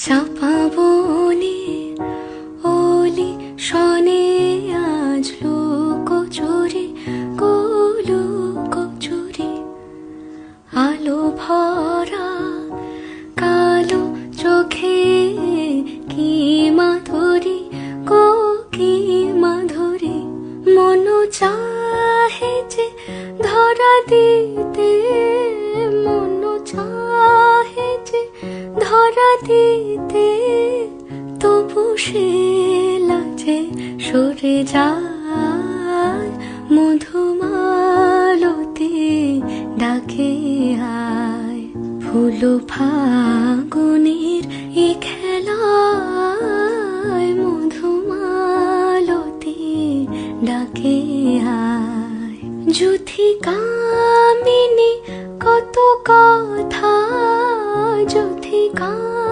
চাপা বনে অলি শনে আজ লুকোচুরি লুকোচুরি আলো ভরা কালো চোখে কি মাধুরী গো কি মাধুরী মন চাহে যে ধরা দিতে মন চাহে যে ধরা দিতে তবু সে লাজে সরে যায় মধুমালতি ডাকে আয় ফুল ফাঁক